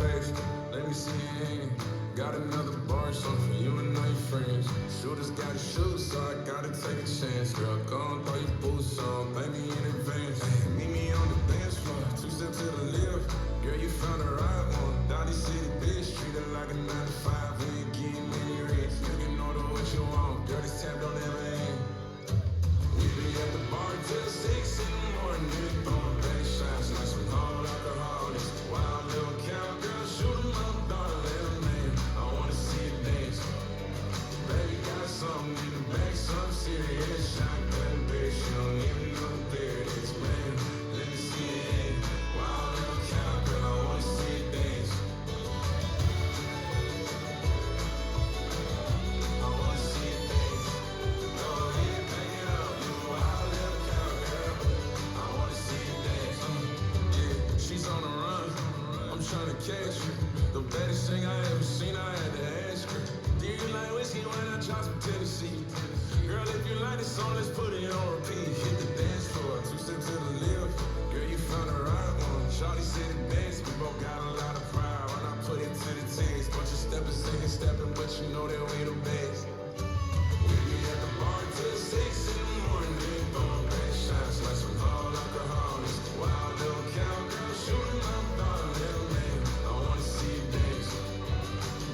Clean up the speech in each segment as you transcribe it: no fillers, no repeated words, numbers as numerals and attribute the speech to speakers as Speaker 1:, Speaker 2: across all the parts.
Speaker 1: face. Let me see your hand. Got another bar, song for you and all your friends. Shooters gotta shoot, so I gotta take a chance. Girl, go and throw your boots on, pay me in advance. Hey, meet me on the dance floor, 2 steps to the left. Girl, you found the right one. Dottie City, bitch, treat her like a 9 to 5. We ain't getting many rings. You can order what you want. Girl, this tab don't ever end. We be at the bar till 6 in the morning. Throwing back shots like some hard alcoholics. Wild little cowgirl, shoot 'em up, daughter, let 'em in. I wanna see you dance. Baby got something in the back, some serious. Shotgun bitch, she don't even know there it is, man. Let me see it. Wild little cowgirl, I wanna see you dance. I wanna see you dance. Go ahead, back it up, you a wild little cowgirl. I wanna see you dance. Yeah, she's on the run. I'm trying to catch her. The baddest thing I ever seen, I had to ask her. Do you like whiskey when I drop some Tennessee? Girl, if you like this song, let's put it on repeat. Hit the dance floor, 2 steps to the left. Girl, you found the right one. Shawty said it dance, we both got a lot of pride. When I put it to the test, bunch of steppers saying stepping, but you know that we the best. We be at the bar till 6 in the morning, throwing back shots like some hard alcoholics. Wild little cowgirl, shoot 'em up, daughter, let 'em in. I wanna see you dance.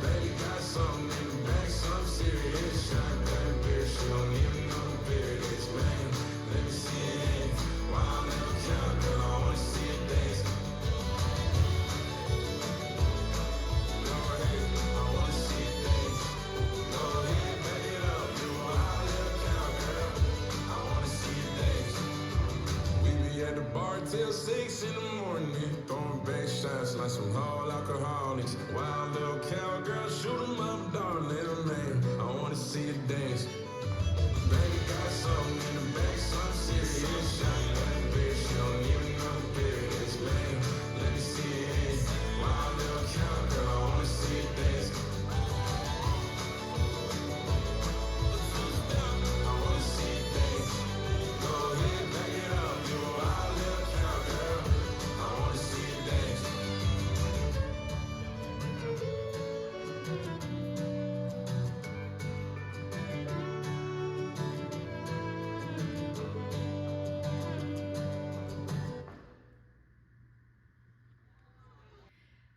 Speaker 1: Baby got something in the back, some serious. Shotgun bitch, she don't even know who it is, man. Let me see it. Wild little cowgirl, I wanna see you dance. Go ahead, I wanna see you dance. Go ahead, back it up, you a wild little cowgirl. I wanna see you dance. We be at the bar till 6 in the morning, throwing back shots like some hard alcoholics. Wild little cowgirl, shoot 'em up, darling, let 'em in. I wanna see you dance. Baby got something in the back, some serious. Shotgun bitch, she don't even know who it is, man. Let me see it. Wild little cowgirl, I wanna see you dance. I wanna see you dance. Go ahead, back it up, you a wild little cowgirl. I wanna see you dance.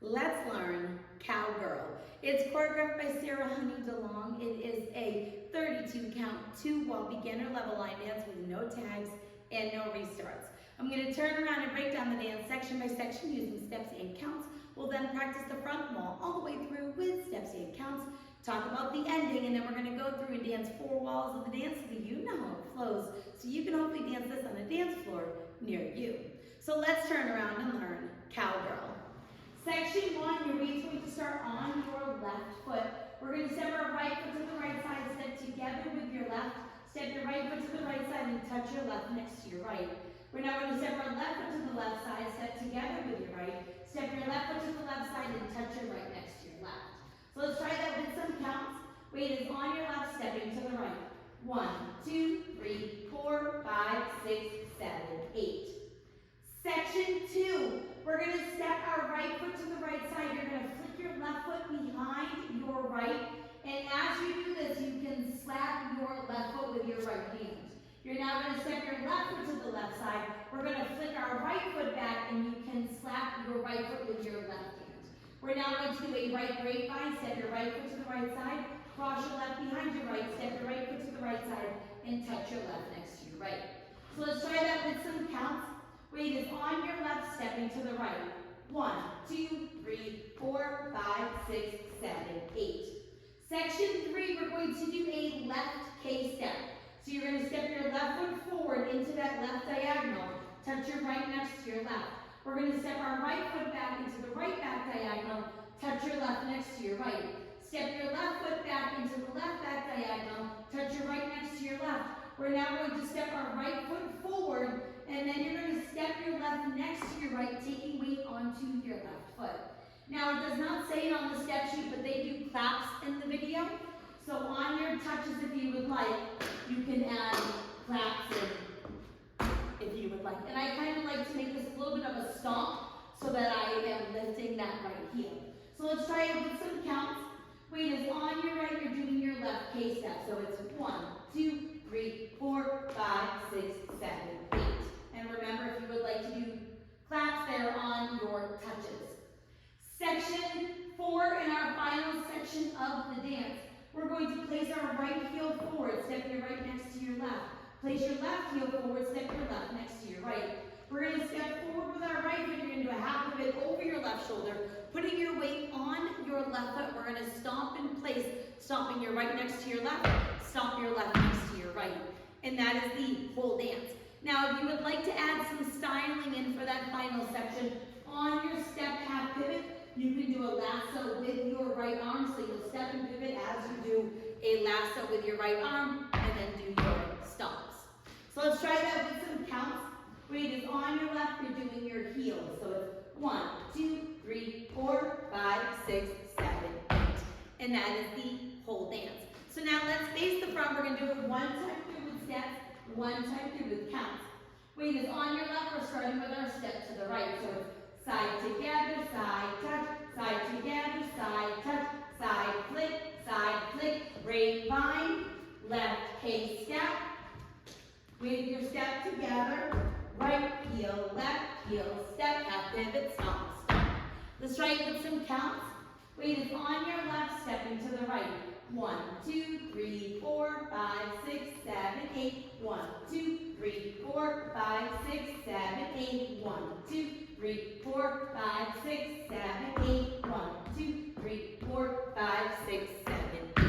Speaker 2: Let's learn Cowgirl. It's choreographed by Sara Honey-DeLong. It is a 32 count 2-wall beginner level line dance with no tags and no restarts. I'm going to turn around and break down the dance section by section using steps and counts. We'll then practice the front wall all the way through with steps and counts, talk about the ending, and then we're going to go through and dance 4 walls of the dance so that you know how it flows, so you can hopefully dance this on a dance floor near you. So let's turn around and learn Cowgirl. Section 1, your weight's going to start on your left foot. We're going to step our right foot to the right side, step together with your left, step your right foot to the right side and touch your left next to your right. We're now going to step our left foot to the left side, step together with your right, step your left foot to the left side and touch your right next to your left. So let's try that with some counts. Weight is on your left, stepping to the right. 1, 2, 3, 4, 5, 6, 7, 8. Section 2, we're going to step our right foot to the right side. You're going to flick your left foot behind your right. And as you do this, you can slap your left foot with your right hand. You're now going to step your left foot to the left side. We're going to flick our right foot back and you can slap your right foot with your left hand. We're now going to do a right grapevine. Step your right foot to the right side. Cross your left behind your right. Step your right foot to the right side and touch your left next to your right. So let's try that with some counts. Weight is on your left, stepping to the right. 1, 2, 3, 4, 5, 6, 7, 8. Section 3, we're going to do a left K step. So you're going to step your left foot forward into that left diagonal. Touch your right next to your left. We're going to step our right foot back into the right back diagonal. Touch your left next to your right. Step your left foot back into the left back diagonal. Touch your right next to your left. We're now going to step our right foot forward, and then you're going to step your left next to your right, taking weight onto your left foot. Now, it does not say it on the step sheet, but they do claps in the video. So on your touches, if you would like, you can add claps in if you would like. And I kind of like to make this a little bit of a stomp so that I am lifting that right heel. let's try it with some counts. Weight is on your right, you're doing your left K step. So it's 1, 2, 3, 4, 5, 6, 7, 8. And remember, if you would like to do claps, they're on your touches. Section 4 in our final section of the dance. We're going to place our right heel forward, step your right next to your left. Place your left heel forward, step your left next to your right. We're going to step forward with our right foot. You're going to do a half of it over your left shoulder, putting your weight on your left foot. We're going to stomp in place, stomping your right next to your left, stomp your left next to your right. And that is the whole dance. Now, if you would like to add some styling in for that final section, on your step half pivot, you can do a lasso with your right arm. So you'll step and pivot as you do a lasso with your right arm, and then do your stomps. So let's try that with some counts. Weight is on your left, you're doing your heels. So it's 1, 2, 3, 4, 5, 6, 7, 8. And that is the whole dance. So now let's face the front. We're going to do it one time through with steps, one time through with counts. Weight is on your left, we're starting with our step to the right. So it's side together, side touch, side together, side touch, side flick, grapevine, left K step. With your step together, right heel, step, half pivot, stomp, stomp. Let's try it with some counts. Weight is on your left, stepping to the right. 1, 2, 3, 4, 5, 6, 7, 8. 1, 2, 3, 4, 5, 6, 7, 8. 1, 2, 3, 4, 5, 6, 7, 8. 1, 2, 3, 4, 5, 6, 7, 8.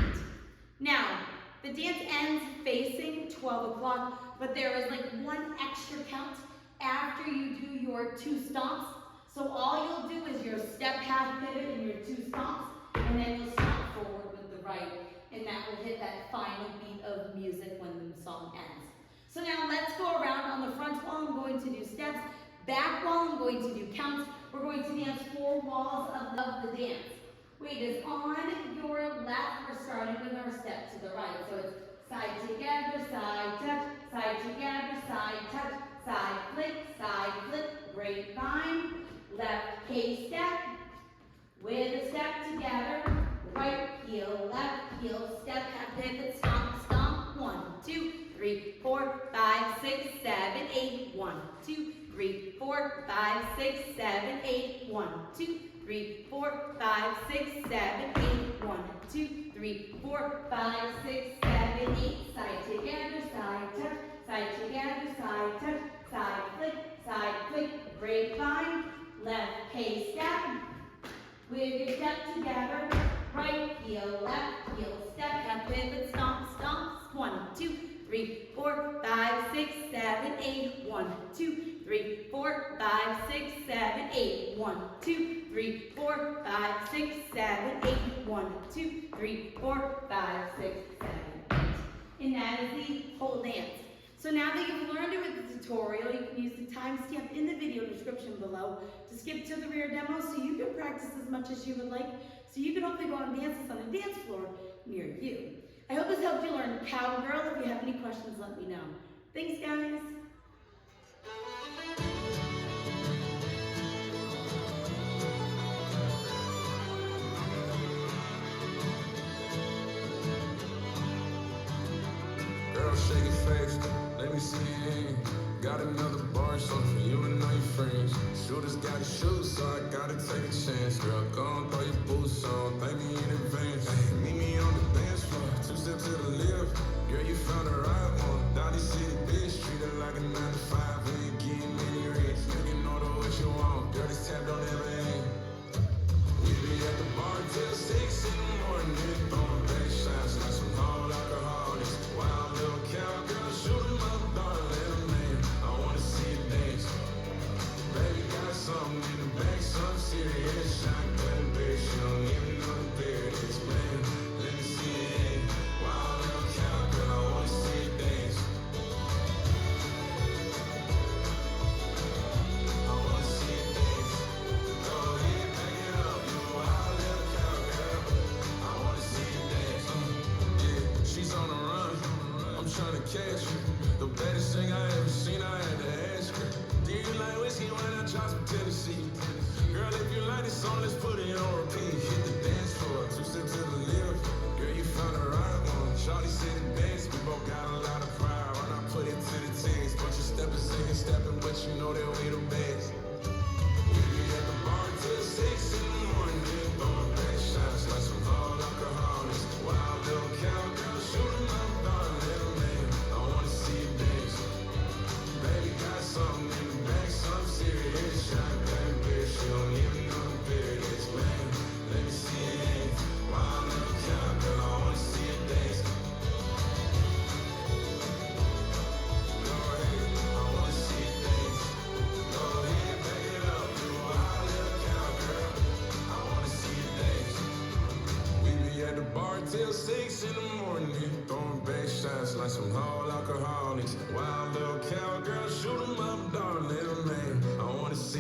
Speaker 2: Now, the dance ends facing 12 o'clock, but there is like one extra count after you do your 2 stomps. So all you'll do is your step half pivot and your 2 stomps, and then you'll stomp forward with the right, and that will hit that final beat of music when the song ends. So now let's go around. On the front wall, I'm going to do steps. Back wall, I'm going to do counts. We're going to dance 4 walls of the dance. Weight is on your left. We're starting with our step to the right. So it's side together, side touch, side together, side touch, side flick, grapevine, left K step, with a step together, right heel, left heel, step, half pivot, stomp, stomp, 1, 2, 3, 4, 5, 6, 7, 8, 1, 2, 3, 4, 5, 6, 7, 8, 1, 2, 3, 4, 5, 6, 7, 8, 1, 2, 3, 4, 5, 6, 7, 8, side together, side touch, side together, side touch, side flick, grapevine, left K step, with your step together, right heel, step, half pivot, stomp, stomp, 1, 2, 3, 4, 5, 6, 7, 8, 1, 2, 3, 4, 5, 6, 7, 8, 1, 2, 3, 4, 5, 6, 7, 8, 1, 2, 3, 4, 5, 6, 7, 8. And that is the whole dance. So now that you've learned it with the tutorial, you can use the timestamp in the video description below to skip to the rear demo so you can practice as much as you would like, so you can hopefully go on dances on a dance floor near you. I hope this helped you learn Cowgirl. If you have any questions, let me know. Thanks, guys.
Speaker 1: Girl, shake your face, let me see your hand. Got another bar, so for you and all your friends. Shooters got his shoes, so I gotta take a chance. Girl, go and throw your boots on, thank me in advance. Hey, meet me on the dance floor, 2 steps to the left. Girl, you found the right one. Dowdy City, bitch, treat her like a 9 to 5. We ain't getting any rich. You can order what you want. Girl, this tab don't ever end. We be at the bar till 6 in the morning. Throwing back shots like some hard alcohol. This wild little cowgirl, shoot 'em up, darling, let 'em in. I wanna see you dance. Baby got something in the back, something serious. Shotgun, bitch, she don't even know the beard is, man. Let me see it. Wild little cowgirl, I wanna see you dance. I wanna see you dance. Go ahead, back it up, you a wild little cowgirl. I wanna see you dance. Yeah, she's on the run. I'm trying to catch her. The baddest thing I ever seen, I had to ask her. Do you like whiskey when I drop some Tennessee? Girl, if you like this song, let's put it on repeat. till 6 in the morning. Throwing back shots like some whole alcoholics. Wild little cowgirl, shoot 'em up, darling, man. I wanna see